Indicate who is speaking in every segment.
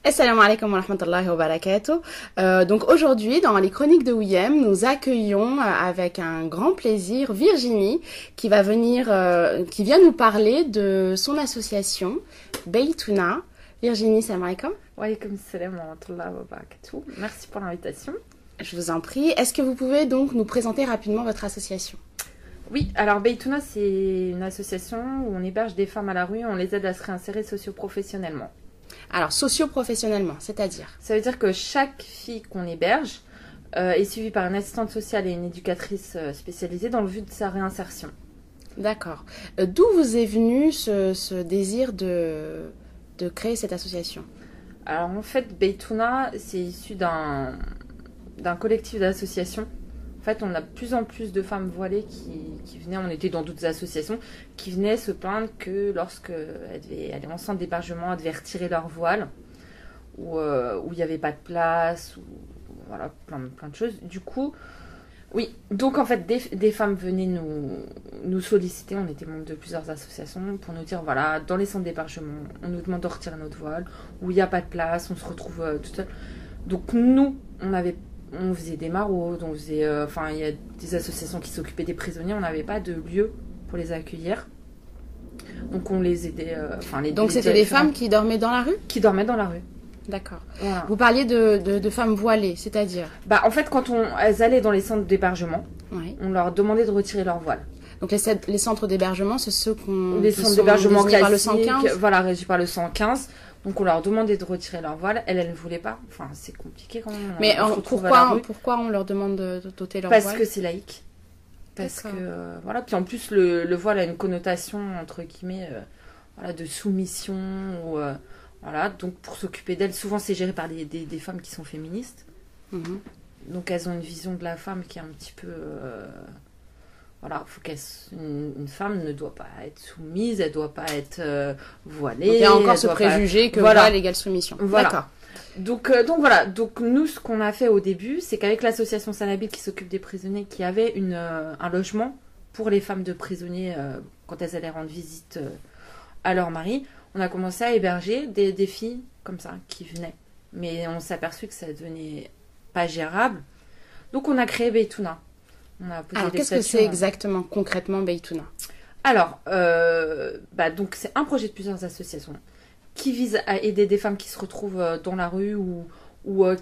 Speaker 1: Assalamu alaikum wa rahmatullahi wa barakatuh. Donc aujourd'hui, dans les chroniques de Ouiam, nous accueillons avec un grand plaisir Virginie qui va venir, qui vient nous parler de son association Baytouna. Virginie, salam alaikum.
Speaker 2: Wa alaikum salam wa rahmatullahi wa barakatuh. Merci pour l'invitation.
Speaker 1: Je vous en prie. Est-ce que vous pouvez donc nous présenter rapidement votre association?
Speaker 2: Oui, alors Baytouna, c'est une association où on héberge des femmes à la rue et on les aide à se réinsérer socio-professionnellement.
Speaker 1: Alors, socio-professionnellement, c'est-à-dire?
Speaker 2: Ça veut dire que chaque fille qu'on héberge est suivie par une assistante sociale et une éducatrice spécialisée dans le but de sa réinsertion.
Speaker 1: D'accord. D'où vous est venu ce désir de créer cette association?
Speaker 2: Alors en fait, Baytouna, c'est issu d'un collectif d'associations. En fait, on a de plus en plus de femmes voilées qui venaient, on était dans d'autres associations, qui venaient se plaindre que lorsque elles devaient aller en centre d'hébergement, elles devaient retirer leur voile, ou il n'y avait pas de place, ou voilà, plein de choses. Du coup, oui, donc en fait, des femmes venaient nous solliciter, on était membres de plusieurs associations, pour nous dire, voilà, dans les centres d'hébergement, on nous demande de retirer notre voile, où il n'y a pas de place, on se retrouve tout seul. Donc nous, on faisait des maraudes, il y a des associations qui s'occupaient des prisonniers, on n'avait pas de lieu pour les accueillir. Donc on les aidait.
Speaker 1: Donc c'était des femmes qui dormaient dans la rue?
Speaker 2: Qui dormaient dans la rue.
Speaker 1: D'accord.
Speaker 2: Voilà.
Speaker 1: Vous parliez de femmes voilées, c'est-à-dire?
Speaker 2: En fait, quand elles allaient dans les centres d'hébergement,
Speaker 1: Oui.
Speaker 2: on leur demandait de retirer leur voile.
Speaker 1: Donc les centres d'hébergement, c'est ceux
Speaker 2: Les centres d'hébergement classiques,
Speaker 1: par le 115.
Speaker 2: voilà, régis par le 115. Donc on leur demandait de retirer leur voile. Elles ne voulaient pas. Enfin, c'est compliqué quand même.
Speaker 1: Mais pourquoi on leur demande d'ôter leur voile?
Speaker 2: Parce que c'est laïque. Parce que voilà. Puis en plus, le voile a une connotation entre guillemets, de soumission ou voilà. Donc pour s'occuper d'elles, souvent c'est géré par des femmes qui sont féministes.
Speaker 1: Mhm.
Speaker 2: Donc elles ont une vision de la femme qui est un petit peu faut une femme ne doit pas être soumise, elle doit pas être voilée.
Speaker 1: Donc il y a encore ce préjugé que voile égale soumission.
Speaker 2: Voilà.
Speaker 1: D'accord.
Speaker 2: Donc voilà. Donc nous, ce qu'on a fait au début, c'est qu'avec l'association Sanabile qui s'occupe des prisonniers, qui avait un logement pour les femmes de prisonniers quand elles allaient rendre visite à leur mari, on a commencé à héberger des filles comme ça qui venaient. Mais on s'est aperçu que ça devenait pas gérable. Donc on a créé Baytouna.
Speaker 1: Alors qu'est-ce que c'est exactement, concrètement, Baytouna?
Speaker 2: Alors, donc c'est un projet de plusieurs associations qui vise à aider des femmes qui se retrouvent dans la rue ou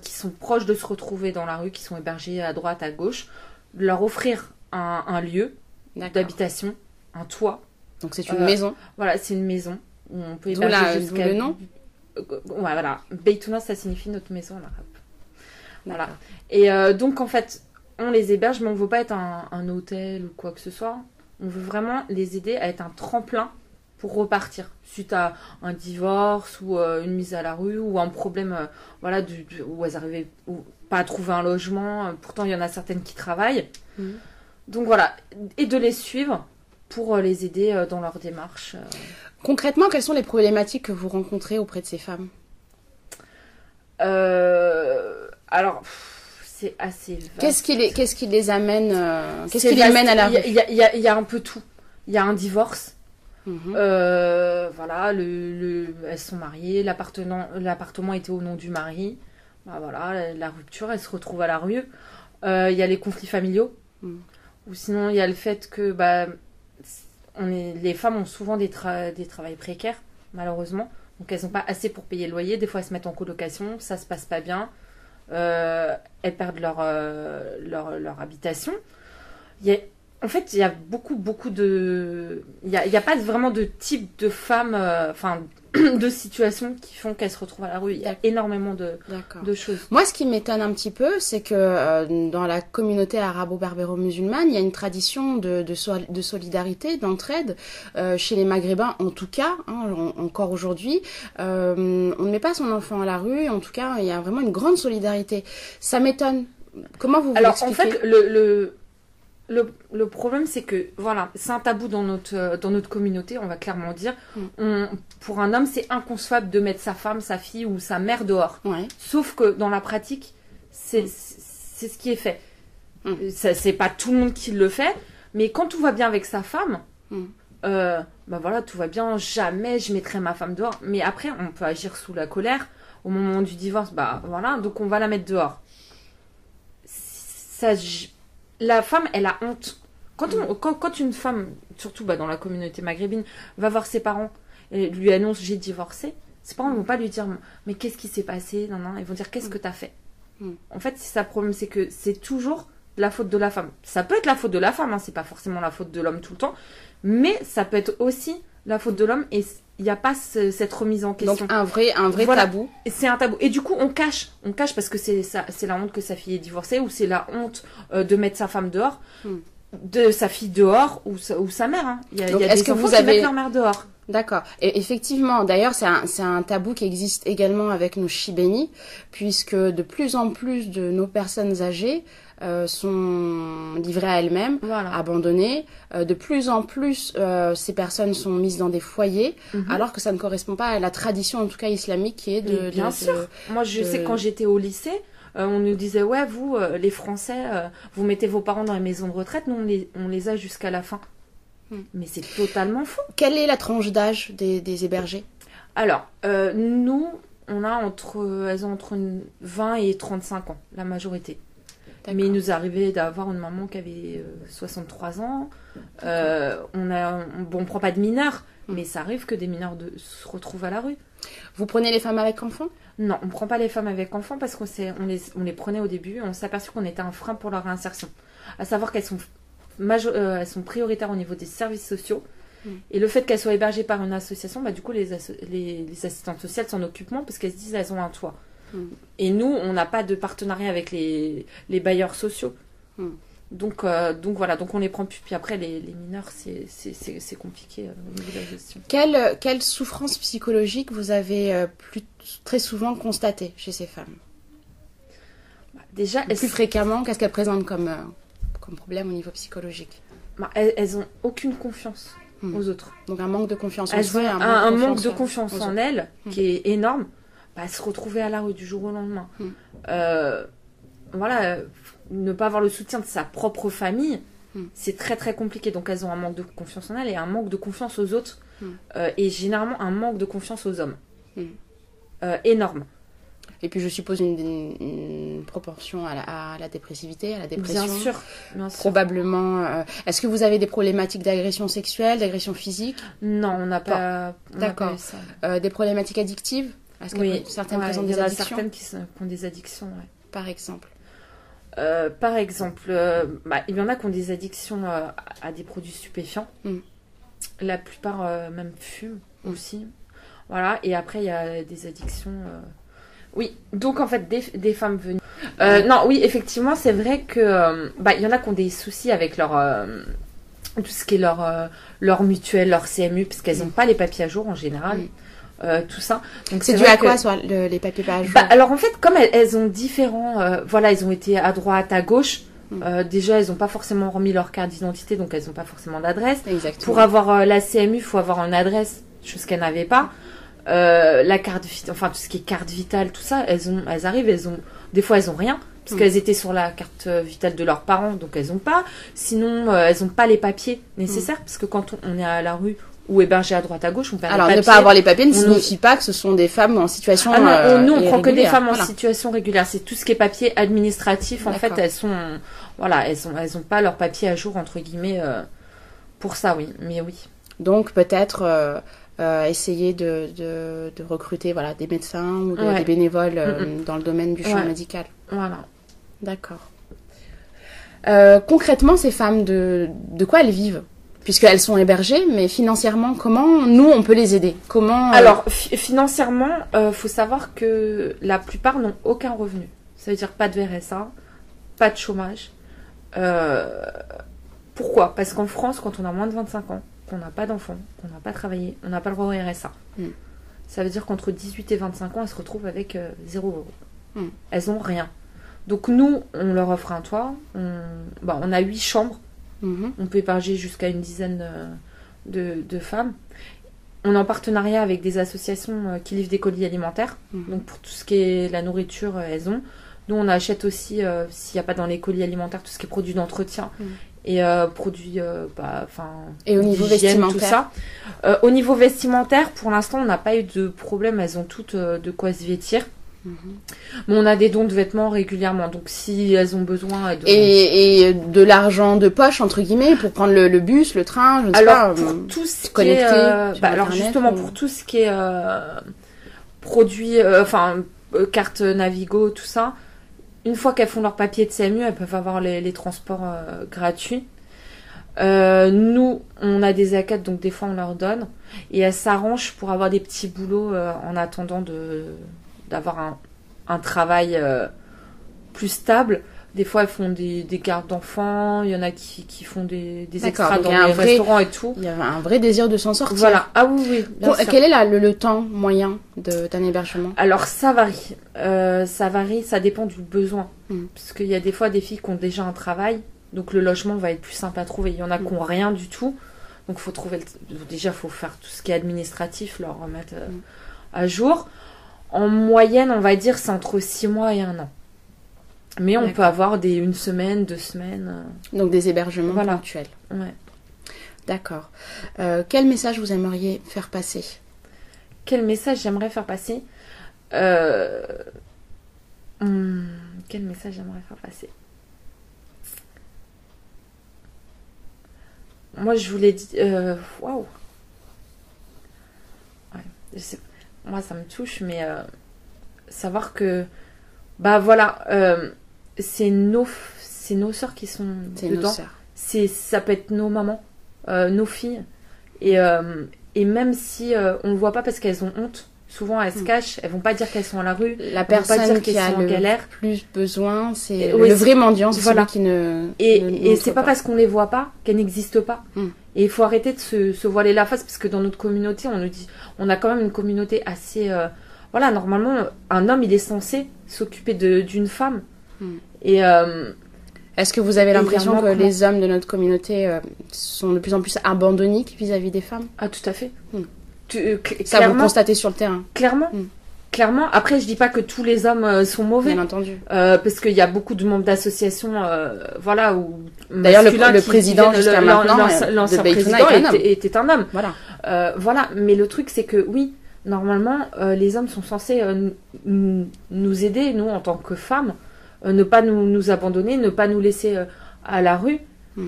Speaker 2: qui sont proches de se retrouver dans la rue, qui sont hébergées à droite, à gauche, leur offrir un lieu d'habitation, un toit.
Speaker 1: Donc c'est une maison.
Speaker 2: Voilà, c'est une maison où on peut héberger jusqu'à...
Speaker 1: le nom.
Speaker 2: Voilà, Baytouna, ça signifie notre maison en arabe. Voilà. Et donc en fait, on les héberge, mais on ne veut pas être un hôtel ou quoi que ce soit. On veut vraiment les aider à être un tremplin pour repartir suite à un divorce ou une mise à la rue ou un problème où elles arrivaient pas à trouver un logement. Pourtant, il y en a certaines qui travaillent. Mmh. Donc voilà, et de les suivre pour les aider dans leur démarche.
Speaker 1: Concrètement, quelles sont les problématiques que vous rencontrez auprès de ces femmes?
Speaker 2: Alors... c'est assez vaste.
Speaker 1: Qu'est-ce qui les amène qu'est-ce qui les mène à la rue?
Speaker 2: Il y a un peu tout. Il y a un divorce.
Speaker 1: Mm-hmm.
Speaker 2: Elles sont mariées. L'appartement était au nom du mari. La rupture, elles se retrouvent à la rue. Il y a les conflits familiaux.
Speaker 1: Mm.
Speaker 2: Ou sinon, il y a le fait que les femmes ont souvent des travails précaires, malheureusement. Donc, elles n'ont pas assez pour payer le loyer. Des fois, elles se mettent en colocation. Ça se passe pas bien. Elles perdent leur habitation. En fait, il y a beaucoup de... Il n'y a pas vraiment de type de femmes, de situations qui font qu'elles se retrouvent à la rue. Il y a énormément de choses.
Speaker 1: Moi, ce qui m'étonne un petit peu, c'est que dans la communauté arabo-berbéro-musulmane, il y a une tradition de solidarité, d'entraide. Chez les Maghrébins, en tout cas, encore aujourd'hui, on ne met pas son enfant à la rue. En tout cas, il y a vraiment une grande solidarité. Ça m'étonne. Comment vous l'expliquez?
Speaker 2: En fait, le problème, c'est que, voilà, c'est un tabou dans notre communauté, on va clairement dire. Pour un homme, c'est inconcevable de mettre sa femme, sa fille ou sa mère dehors.
Speaker 1: Ouais.
Speaker 2: Sauf que dans la pratique, c'est ce qui est fait. C'est pas tout le monde qui le fait, mais quand tout va bien avec sa femme, tout va bien, jamais je mettrai ma femme dehors. Mais après, on peut agir sous la colère, au moment du divorce, bah voilà, donc on va la mettre dehors. Ça, la femme, elle a honte. Quand une femme, surtout dans la communauté maghrébine, va voir ses parents et lui annonce j'ai divorcé, ses parents ne vont pas lui dire mais qu'est-ce qui s'est passé, non, non. Ils vont dire qu'est-ce que t'as fait. En fait, c'est ça le problème, c'est que c'est toujours la faute de la femme. Ça peut être la faute de la femme, c'est pas forcément la faute de l'homme tout le temps, mais ça peut être aussi la faute de l'homme et il n'y a pas cette remise en question.
Speaker 1: Donc un vrai tabou.
Speaker 2: C'est un tabou. Et du coup, on cache parce que c'est la honte que sa fille est divorcée ou c'est la honte de mettre sa femme dehors, de sa fille dehors ou sa mère. Hein. Il y a des enfants qui mettent leur mère dehors.
Speaker 1: D'accord. Et effectivement, d'ailleurs, c'est un tabou qui existe également avec nos Chibénis, puisque de plus en plus de nos personnes âgées sont livrées à elles-mêmes, abandonnées. De plus en plus, ces personnes sont mises dans des foyers, alors que ça ne correspond pas à la tradition, en tout cas islamique, qui est de...
Speaker 2: Bien sûr. Moi, je sais que quand j'étais au lycée, on nous disait, ouais, vous, les Français, vous mettez vos parents dans les maisons de retraite, nous, on les a jusqu'à la fin. Mais c'est totalement faux.
Speaker 1: Quelle est la tranche d'âge des hébergés?
Speaker 2: Alors, nous, elles ont entre 20 et 35 ans, la majorité. Mais il nous arrivait d'avoir une maman qui avait 63 ans. On prend pas de mineurs, mais ça arrive que des mineurs se retrouvent à la rue.
Speaker 1: Vous prenez les femmes avec enfants?
Speaker 2: Non, on ne prend pas les femmes avec enfants parce qu'on les prenait au début. On s'est aperçu qu'on était un frein pour leur réinsertion. À savoir qu'elles sont elles sont prioritaires au niveau des services sociaux. Et le fait qu'elles soient hébergées par une association, du coup, les assistantes sociales s'en occupent moins parce qu'elles se disent elles ont un toit. Et nous, on n'a pas de partenariat avec les bailleurs sociaux. Donc voilà, donc on les prend plus. Puis après, les mineurs, c'est compliqué au niveau de la gestion.
Speaker 1: Quelle souffrance psychologique vous avez très souvent constatée chez ces femmes?
Speaker 2: Déjà,
Speaker 1: plus fréquemment, qu'est-ce qu'elles présentent comme problème au niveau psychologique?
Speaker 2: Elles n'ont aucune confiance aux autres.
Speaker 1: Donc un manque de confiance en
Speaker 2: elles
Speaker 1: soi.
Speaker 2: Ont un manque de confiance en elles qui est énorme. Se retrouver à la rue du jour au lendemain. Ne pas avoir le soutien de sa propre famille, c'est très très compliqué. Donc elles ont un manque de confiance en elles et un manque de confiance aux autres. Et généralement un manque de confiance aux hommes. Énorme.
Speaker 1: Et puis je suppose une proportion à la dépressivité, à la dépression.
Speaker 2: Bien sûr.
Speaker 1: Probablement. Est-ce que vous avez des problématiques d'agression sexuelle, d'agression physique?
Speaker 2: Non, on n'a pas.
Speaker 1: D'accord. Des problématiques addictives? Est-ce que certaines présentent des addictions?
Speaker 2: Certaines qui ont des addictions,
Speaker 1: Par exemple.
Speaker 2: Il y en a qui ont des addictions à des produits stupéfiants. La plupart même fument aussi. Voilà. Et après, il y a des addictions. Oui, donc en fait, des femmes venues. Non, oui, effectivement, c'est vrai que il y en a qui ont des soucis avec leur tout ce qui est leur mutuelle, leur CMU, parce qu'elles n'ont pas les papiers à jour en général. Tout ça. Donc
Speaker 1: c'est dû à quoi, soit les papiers pas à jour?
Speaker 2: Alors en fait, comme elles ont différents, elles ont été à droite, à gauche. Déjà, elles n'ont pas forcément remis leur carte d'identité, donc elles n'ont pas forcément d'adresse.
Speaker 1: Exactement.
Speaker 2: Pour avoir la CMU, il faut avoir une adresse, chose qu'elles n'avaient pas. La carte, enfin tout ce qui est carte vitale, tout ça, elles arrivent, des fois elles ont rien. Parce qu'elles étaient sur la carte vitale de leurs parents, donc elles n'ont pas. Sinon, elles n'ont pas les papiers nécessaires, parce que quand on est à la rue ou hébergé à droite à gauche, on perd les papiers.
Speaker 1: Alors, ne pas avoir les papiers ne signifie pas que ce sont des femmes en situation
Speaker 2: nous, on prend que des femmes en situation régulière. C'est tout ce qui est papier administratif. En fait, elles ont pas leurs papiers à jour, entre guillemets, pour ça, oui. Mais oui.
Speaker 1: Donc, peut-être essayer de recruter des médecins ou des bénévoles dans le domaine du champ médical.
Speaker 2: Voilà.
Speaker 1: D'accord. Concrètement, ces femmes, de quoi elles vivent? Puisqu'elles sont hébergées, mais financièrement, comment nous, on peut les aider?
Speaker 2: Alors, financièrement, faut savoir que la plupart n'ont aucun revenu. Ça veut dire pas de RSA, pas de chômage. Pourquoi? Parce qu'en France, quand on a moins de 25 ans, qu'on n'a pas d'enfants, qu'on n'a pas travaillé, on n'a pas le droit au RSA. Ça veut dire qu'entre 18 et 25 ans, elles se retrouvent avec 0 €. Elles n'ont rien. Donc nous, on leur offre un toit. On a 8 chambres. On peut héberger jusqu'à une dizaine de femmes. On est en partenariat avec des associations qui livrent des colis alimentaires. Donc pour tout ce qui est la nourriture, elles ont. Nous, on achète aussi, s'il n'y a pas dans les colis alimentaires, tout ce qui est produits d'entretien et produits,
Speaker 1: et au niveau
Speaker 2: d'hygiène,
Speaker 1: vestimentaire,
Speaker 2: tout ça. Au niveau vestimentaire, pour l'instant, on n'a pas eu de problème. Elles ont toutes de quoi se vêtir. Mais on a des dons de vêtements régulièrement, donc si elles ont besoin
Speaker 1: et de l'argent de poche entre guillemets pour prendre le bus, le train, je ne sais pas,
Speaker 2: pour tout ce qui
Speaker 1: connecté,
Speaker 2: est alors justement pour tout ce qui est produits, carte Navigo, tout ça, une fois qu'elles font leur papier de CMU, elles peuvent avoir les transports gratuits. Nous, on a des ACAT, donc des fois on leur donne et elles s'arrangent pour avoir des petits boulots en attendant d'avoir un travail plus stable. Des fois, elles font des gardes d'enfants. Il y en a qui font des extras dans les restaurants et tout.
Speaker 1: Il y a un vrai désir de s'en sortir.
Speaker 2: Voilà. Ah oui.
Speaker 1: Quel est le temps moyen d'un hébergement?
Speaker 2: Alors, ça varie. Ça dépend du besoin. Parce qu'il y a des fois des filles qui ont déjà un travail. Donc, le logement va être plus simple à trouver. Il y en a qui n'ont rien du tout. Donc, faut trouver déjà, il faut faire tout ce qui est administratif, leur remettre à jour. En moyenne, on va dire, c'est entre 6 mois et 1 an. Mais on peut avoir une semaine, 2 semaines.
Speaker 1: Donc des hébergements ponctuels.
Speaker 2: Ouais.
Speaker 1: D'accord. Quel message vous aimeriez faire passer?
Speaker 2: Quel message j'aimerais faire passer? Quel message j'aimerais faire passer? Moi, je voulais dire... Waouh! Ouais, je sais pas. Moi, ça me touche, mais savoir que, c'est nos sœurs qui sont dedans. Ça peut être nos mamans, nos filles. Et même si on ne le voit pas parce qu'elles ont honte, souvent elles se cachent, elles vont pas dire qu'elles sont à la rue.
Speaker 1: La personne qui a le plus besoin, c'est le vrai mendiant, c'est celui qui ne...
Speaker 2: Et c'est pas parce qu'on les voit pas qu'elles n'existent pas. Et il faut arrêter de se voiler la face parce que dans notre communauté, on nous dit, on a quand même une communauté assez, normalement, un homme il est censé s'occuper d'une femme. Et
Speaker 1: est-ce que vous avez l'impression que les hommes de notre communauté sont de plus en plus abandonniques vis-à-vis des femmes?
Speaker 2: Ah, tout à fait.
Speaker 1: Ça vous constatez sur le terrain?
Speaker 2: Clairement. Après, je dis pas que tous les hommes sont mauvais.
Speaker 1: Bien entendu.
Speaker 2: Parce qu'il y a beaucoup de membres d'associations, où...
Speaker 1: D'ailleurs, le président, jusqu'à maintenant,
Speaker 2: l'ancien président était un homme. Voilà. Mais le truc, c'est que, oui, normalement, les hommes sont censés nous aider, nous, en tant que femmes, ne pas nous abandonner, ne pas nous laisser à la rue. Et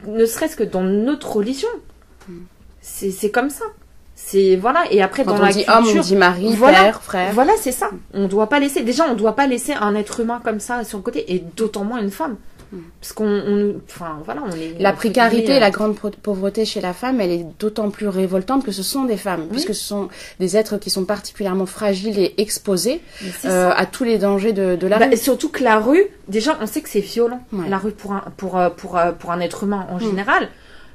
Speaker 2: ne serait-ce que dans notre religion. C'est comme ça. Et après
Speaker 1: quand
Speaker 2: dans la
Speaker 1: dit
Speaker 2: culture,
Speaker 1: homme, on dit mari, père, frère.
Speaker 2: Voilà, c'est ça. On doit pas laisser un être humain comme ça sur le côté, et d'autant moins une femme. Parce on est...
Speaker 1: La précarité et la grande pauvreté chez la femme, elle est d'autant plus révoltante que ce sont des femmes, puisque ce sont des êtres qui sont particulièrement fragiles et exposés à tous les dangers de la rue.
Speaker 2: Et surtout que la rue, déjà, on sait que c'est violent, la rue pour un être humain en général.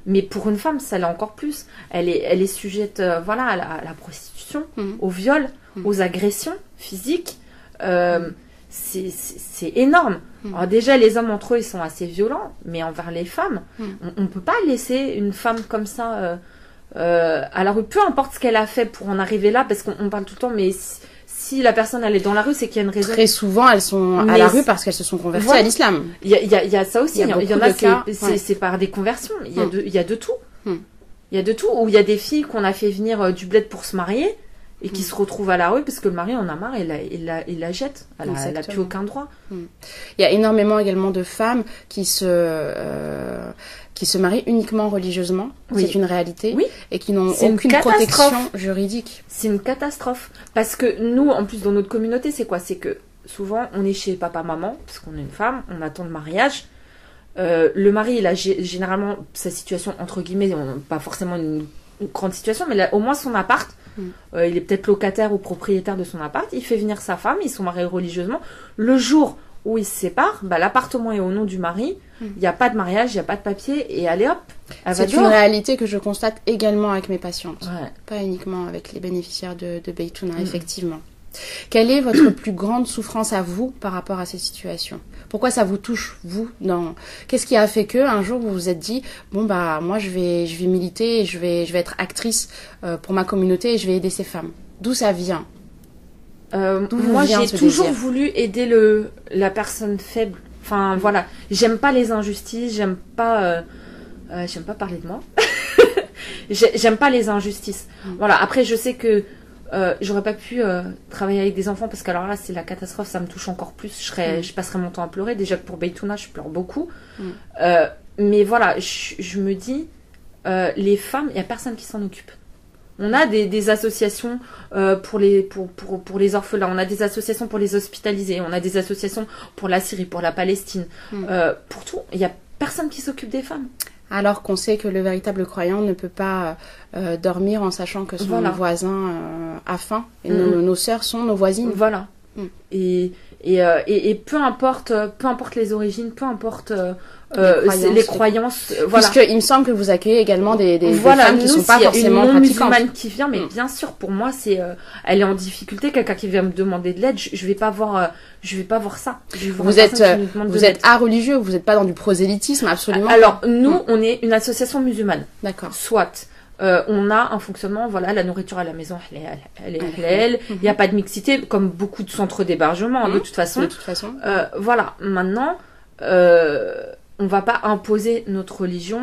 Speaker 2: Mais pour une femme, ça l'est encore plus. Elle est sujette à la prostitution, au viol, aux agressions physiques. C'est énorme. Alors déjà, les hommes entre eux, ils sont assez violents, mais envers les femmes, on ne peut pas laisser une femme comme ça à la rue, peu importe ce qu'elle a fait pour en arriver là, parce qu'on parle tout le temps, mais si la personne elle est dans la rue, c'est qu'il y a une raison.
Speaker 1: Très souvent, elles sont à la rue parce qu'elles se sont converties à l'islam.
Speaker 2: Il y a ça aussi. Il y en a, c'est par des conversions. Il y a de tout. Il y a de tout. Ou il y a des filles qu'on a fait venir du bled pour se marier et qui se retrouvent à la rue parce que le mari en a marre et il la jette. Elle n'a plus aucun droit.
Speaker 1: Il y a énormément également de femmes qui se marient uniquement religieusement, c'est une réalité, et qui n'ont aucune protection juridique.
Speaker 2: C'est une catastrophe. Parce que nous, en plus, dans notre communauté, c'est quoi? C'est que souvent, on est chez papa-maman, parce qu'on est une femme, on attend le mariage. Le mari, il a généralement sa situation, entre guillemets, pas forcément une grande situation, mais il a au moins son appart. Il est peut-être locataire ou propriétaire de son appart. Il fait venir sa femme, ils sont mariés religieusement. Le jour où ils se séparent, l'appartement est au nom du mari. Il n'y a pas de mariage, il n'y a pas de papier, et allez hop,
Speaker 1: c'est une réalité que je constate également avec mes patientes, pas uniquement avec les bénéficiaires de Beytouna, effectivement. Quelle est votre plus grande souffrance à vous par rapport à ces situations? Pourquoi ça vous touche, vous? Qu'est-ce qui a fait que un jour vous vous êtes dit moi je vais militer et je vais être actrice pour ma communauté et je vais aider ces femmes? D'où ça vient?
Speaker 2: Moi j'ai toujours voulu aider la personne faible, Enfin, voilà. J'aime pas les injustices, j'aime pas parler de moi. J'aime pas les injustices. Voilà. Après, je sais que j'aurais pas pu travailler avec des enfants parce qu'alors là, c'est la catastrophe, ça me touche encore plus. Je passerais mon temps à pleurer. Déjà que pour Beytouna, je pleure beaucoup. Mais voilà, je me dis, les femmes, il y a personne qui s'en occupe. On a des associations pour les orphelins, on a des associations pour les hospitalisés, on a des associations pour la Syrie, pour la Palestine. Pour tout, il y a personne qui s'occupe des femmes.
Speaker 1: Alors qu'on sait que le véritable croyant ne peut pas dormir en sachant que son voisin a faim. Et nos sœurs sont nos voisines.
Speaker 2: Voilà. Et peu importe les origines, peu importe les croyances. Voilà.
Speaker 1: Puisqu'il me semble que vous accueillez également des femmes qui ne sont pas forcément pratiquantes.
Speaker 2: Il y a une musulmane qui vient, mais bien sûr, pour moi, elle est en difficulté. Quelqu'un qui vient me demander de l'aide, je vais pas voir ça.
Speaker 1: Vous êtes religieux, vous n'êtes pas dans du prosélytisme, absolument.
Speaker 2: Alors, nous, on est une association musulmane.
Speaker 1: D'accord.
Speaker 2: Soit. On a un fonctionnement, voilà, la nourriture à la maison, elle est halal. Il n'y a pas de mixité, comme beaucoup de centres d'hébergement, de toute façon. Voilà, maintenant, on va pas imposer notre religion,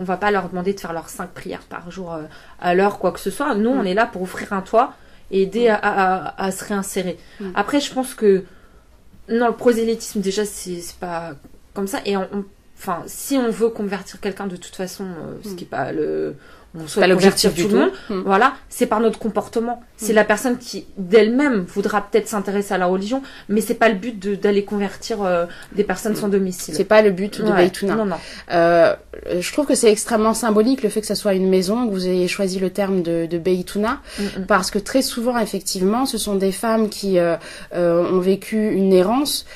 Speaker 2: on va pas leur demander de faire leurs 5 prières par jour à l'heure, quoi que ce soit. Nous, on est là pour offrir un toit et aider à se réinsérer. Après, je pense que, non, le prosélytisme, déjà, c'est pas comme ça. Et enfin, si on veut convertir quelqu'un de toute façon, ce qui est pas
Speaker 1: c'est pas l'objectif du tout.
Speaker 2: Voilà, c'est par notre comportement. C'est la personne qui d'elle-même voudra peut-être s'intéresser à la religion, mais c'est pas le but d'aller convertir des personnes sans domicile.
Speaker 1: C'est pas le but de Beytouna.
Speaker 2: Non, non.
Speaker 1: Je trouve que c'est extrêmement symbolique le fait que ça soit une maison, que vous ayez choisi le terme de Beytouna, parce que très souvent, effectivement, ce sont des femmes qui ont vécu une errance,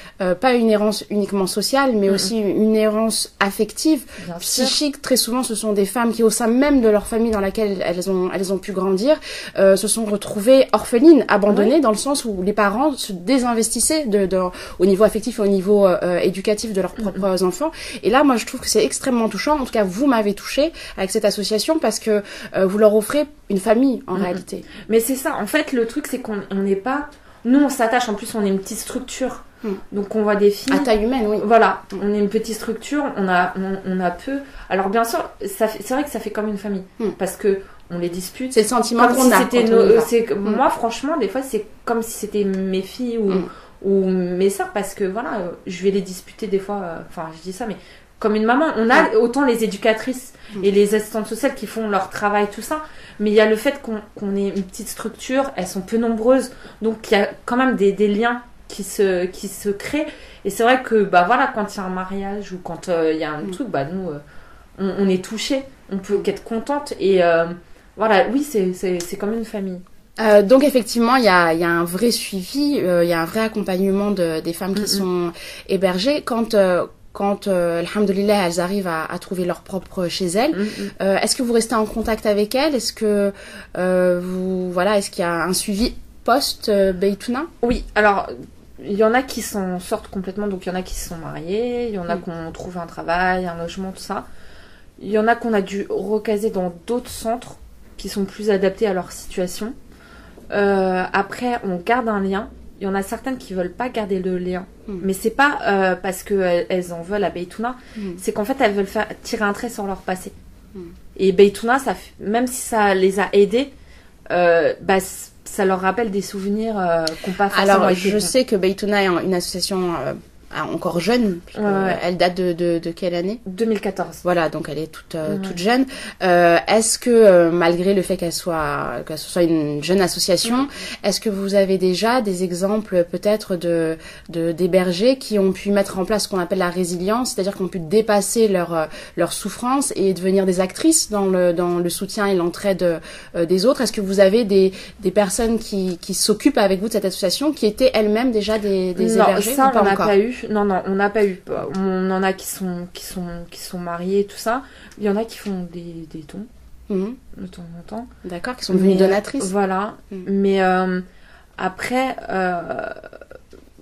Speaker 1: pas une errance uniquement sociale, mais aussi une errance affective, psychique. Très souvent, ce sont des femmes qui, au sein même de leur famille dans laquelle elles ont pu grandir, se sont retrouvées orphelines, abandonnées, dans le sens où les parents se désinvestissaient au niveau affectif et au niveau éducatif de leurs propres enfants. Et là, moi, je trouve que c'est extrêmement touchant. En tout cas, vous m'avez touchée avec cette association parce que vous leur offrez une famille, en réalité.
Speaker 2: Mais c'est ça. En fait, le truc, c'est qu'on n'est pas... Nous, on s'attache. En plus, on est une petite structure. Donc on voit des filles...
Speaker 1: À taille humaine, oui.
Speaker 2: Voilà, on est une petite structure, on a peu... Alors bien sûr, c'est vrai que ça fait comme une famille, parce que on les dispute.
Speaker 1: C'est le sentiment qu'on a.
Speaker 2: Moi, franchement, des fois, c'est comme si c'était mes filles ou mes sœurs, parce que voilà, je vais les disputer des fois, enfin je dis ça, mais comme une maman. On a autant les éducatrices et les assistantes sociales qui font leur travail, tout ça, mais il y a le fait qu'on est une petite structure, elles sont peu nombreuses, donc il y a quand même des liens qui se crée. Et c'est vrai que voilà, quand il y a un mariage ou quand il y a un truc, nous on est touchés, on peut qu'être contente. Et voilà, oui, c'est comme une famille.
Speaker 1: Donc effectivement, il y a un vrai suivi, il y a un vrai accompagnement des femmes qui sont hébergées quand alhamdoulilah, elles arrivent à trouver leur propre chez elles. Est-ce que vous restez en contact avec elles? Est-ce que est-ce qu'il y a un suivi post Beytouna?
Speaker 2: Oui, alors il y en a qui s'en sortent complètement, donc il y en a qui se sont mariés, il y en a qui ont trouvé un travail, un logement, tout ça. Il y en a qu'on a dû recaser dans d'autres centres qui sont plus adaptés à leur situation. Après, on garde un lien. Il y en a certaines qui veulent pas garder le lien, mais c'est pas parce que elles en veulent à Beytouna, c'est qu'en fait elles veulent faire tirer un trait sur leur passé. Et Beytouna, même si ça les a aidées, ça leur rappelle des souvenirs qu'on pas forcément.
Speaker 1: Alors, je sais que Beytouna est une association encore jeune. Elle date de quelle année?
Speaker 2: 2014.
Speaker 1: Voilà, donc elle est toute jeune. Est-ce que malgré le fait que ce soit une jeune association, est-ce que vous avez déjà des exemples peut-être d'hébergés qui ont pu mettre en place ce qu'on appelle la résilience, c'est-à-dire qu'ils ont pu dépasser leur souffrance et devenir des actrices dans le soutien et l'entraide des autres? Est-ce que vous avez des personnes qui s'occupent avec vous de cette association qui étaient elles-mêmes déjà des hébergés?
Speaker 2: Non, ça on n'a pas eu. Non, on n'a pas eu. On en a qui sont mariés, tout ça. Il y en a qui font des dons de temps en temps.
Speaker 1: D'accord, qui sont devenues donatrices.
Speaker 2: Voilà. Mais après,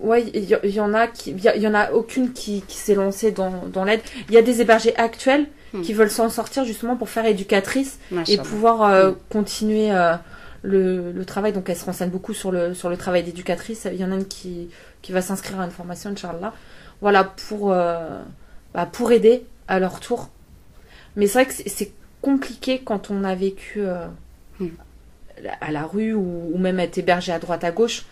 Speaker 2: il y en a aucune qui s'est lancée dans l'aide. Il y a des hébergés actuels qui veulent s'en sortir justement pour faire éducatrice et pouvoir continuer le travail. Donc, elles se renseignent beaucoup sur le travail d'éducatrice. Il y en a une qui va s'inscrire à une formation, Inch'Allah. voilà, pour aider à leur tour. Mais c'est vrai que c'est compliqué quand on a vécu à la rue ou même être hébergé à droite à gauche.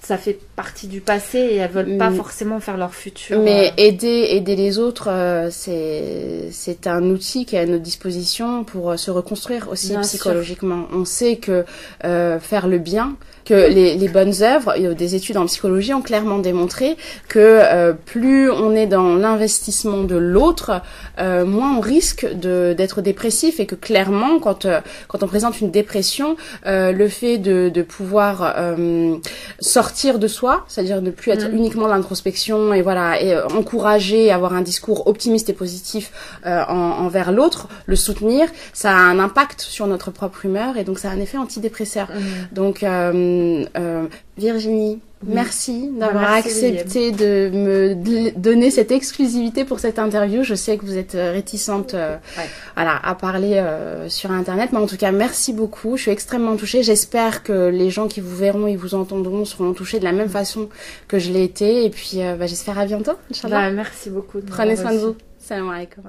Speaker 2: Ça fait partie du passé et elles veulent pas forcément faire leur futur.
Speaker 1: Mais aider les autres, c'est un outil qui est à notre disposition pour se reconstruire aussi
Speaker 2: Bien
Speaker 1: psychologiquement. On sait que faire le bien, que les bonnes œuvres, des études en psychologie ont clairement démontré que plus on est dans l'investissement de l'autre, moins on risque d'être dépressif, et que clairement, quand on présente une dépression, le fait de pouvoir sortir de soi, c'est-à-dire ne plus être uniquement dans l'introspection et voilà, et encourager, avoir un discours optimiste et positif envers l'autre, le soutenir, ça a un impact sur notre propre humeur, et donc ça a un effet antidépresseur. Donc Virginie, merci d'avoir accepté de me donner cette exclusivité pour cette interview. Je sais que vous êtes réticente voilà, à parler sur Internet, mais en tout cas, merci beaucoup. Je suis extrêmement touchée. J'espère que les gens qui vous verront et vous entendront seront touchés de la même façon que je l'ai été. Et puis, j'espère à bientôt, Inch'Allah.
Speaker 2: Merci beaucoup.
Speaker 1: Prenez soin de vous. Salam alaikum.